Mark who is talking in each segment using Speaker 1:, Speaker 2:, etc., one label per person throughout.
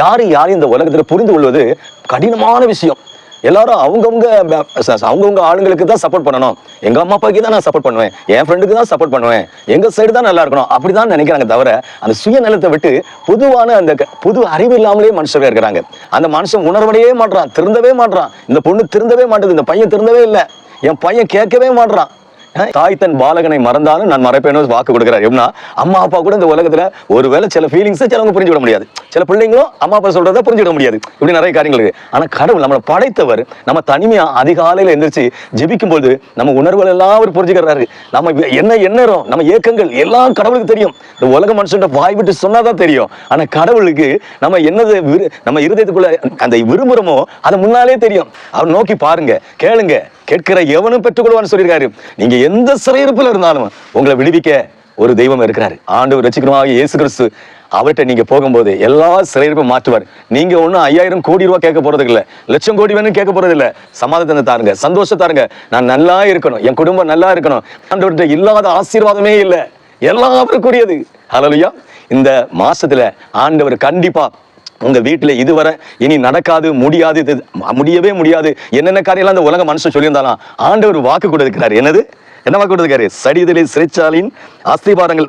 Speaker 1: யாரையும் இந்த உலகத்துல புரிந்து கொள்வது கடினமான விஷயம். எல்லாரும் அவங்கவுங்க ஆளுங்களுக்கு தான் சப்போர்ட் பண்ணணும். எங்க அம்மா அப்பாவுக்கு தான் நான் சப்போர்ட் பண்ணுவேன், என் ஃப்ரெண்டுக்கு தான் சப்போர்ட் பண்ணுவேன், எங்க சைடு தான் நல்லா இருக்கணும் அப்படிதான் நினைக்கிறாங்க. தவிர அந்த சுயநலத்தை விட்டு பொதுவான அந்த புது அறிவு இல்லாமலே மனுஷர்கள் இருக்கிறாங்க. அந்த மனுஷன் உணர்வடையே மாட்டான், திருந்தவே மாட்டான். இந்த பொண்ணு திருந்தவே மாட்டேது, இந்த பையன் திருந்தவே இல்லை, என் பையன் கேட்கவே மாட்டான். தாய் தன் பாலகனை மறந்தாலும் நான் மறைப்பேன்னு வாக்கு கொடுக்கிறார். எப்படின்னா அம்மா அப்பா கூட இந்த உலகத்துல ஒருவேளை சில ஃபீலிங்ஸ் சிலவங்க புரிஞ்சு விட முடியாது, சில பிள்ளைங்களும் அம்மா அப்பா சொல்றதை புரிஞ்சுவிட முடியாது. இப்படி நிறைய காரியங்கள் இருக்கு. ஆனா கடவுள் நம்மளை படைத்தவர் நம்ம தனிமையா அதிகாலையில எந்திரிச்சு ஜெபிக்கும் போது நம்ம உணர்வுகள் எல்லாம் அவர் புரிஞ்சுக்கிறாரு. நம்ம என்ன எண்ணறோம், நம்ம ஏக்கங்கள் எல்லாம் கடவுளுக்கு தெரியும். இந்த உலக மனுஷன் வாய் விட்டு சொன்னாதான் தெரியும். ஆனா கடவுளுக்கு நம்ம என்னது நம்ம இருதயத்துக்குள்ள அந்த விரும்புறோமோ அதை முன்னாலே தெரியும். அவர் நோக்கி பாருங்க, கேளுங்க, கேட்கிற எவனும் பெற்றுக்கொள்வான்னு சொல்லியிருக்காரு. நீங்க எந்த சிறையிருப்புல இருந்தாலும் உங்களை விடுவிக்க ஒரு தெய்வம் இருக்கிறாரு. ஆண்டவர் ரட்சிக்கரமாக இயேசு கிறிஸ்து. அவர்கிட்ட நீங்க போகும்போது எல்லா சிறையிருப்பும் மாற்றுவார். நீங்க ஒன்னும் 5000 கோடி ரூபாய் கேட்க போறது இல்ல, லட்சம் கோடி வேணும் கேட்க போறது இல்ல. சமாதானத்தை தாருங்க, சந்தோஷம் தாருங்க. நான் நல்லா இருக்கணும், என் குடும்பம் நல்லா இருக்கணும். ஆண்டவர்கிட்ட இல்லாத ஆசீர்வாதமே இல்லை, எல்லாம் அவருக்குரியது. ஹல்லேலூயா. இந்த மாசத்துல ஆண்டவர் கண்டிப்பா உங்க வீட்டுல இதுவரை இனி நடக்காது, முடியாது, முடியவே முடியாது என்னென்ன காரியம்லாம் அந்த உலக மனுஷன் சொல்லியிருந்தாலும் ஆண்டவர் வாக்கு கொடுக்கிறாரு. என்ன வாக்கு கொடுக்கிறாரு? சடிதிலே சிறைச்சாலையின் அஸ்திபாரங்கள்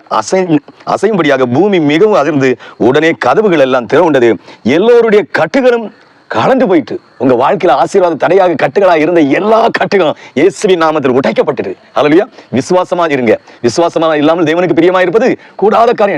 Speaker 1: அசையும்படியாக பூமி மிகவும் அதிர்ந்து உடனே கதவுகள் எல்லாம் திறவுண்டது, எல்லோருடைய கட்டுகளும் கலந்து போயிட்டு. உங்க வாழ்க்கையில ஆசீர்வாத தடையாக கட்டுகளா இருந்த எல்லா கட்டுகளும் இயேசுவின் நாமத்தில் உடைக்கப்பட்டது. ஹல்லேலூயா. விசுவாசமா இருங்க. விசுவாசமா இல்லாமல் தேவனுக்கு பிரியமா இருப்பது கூடாத காரியம்.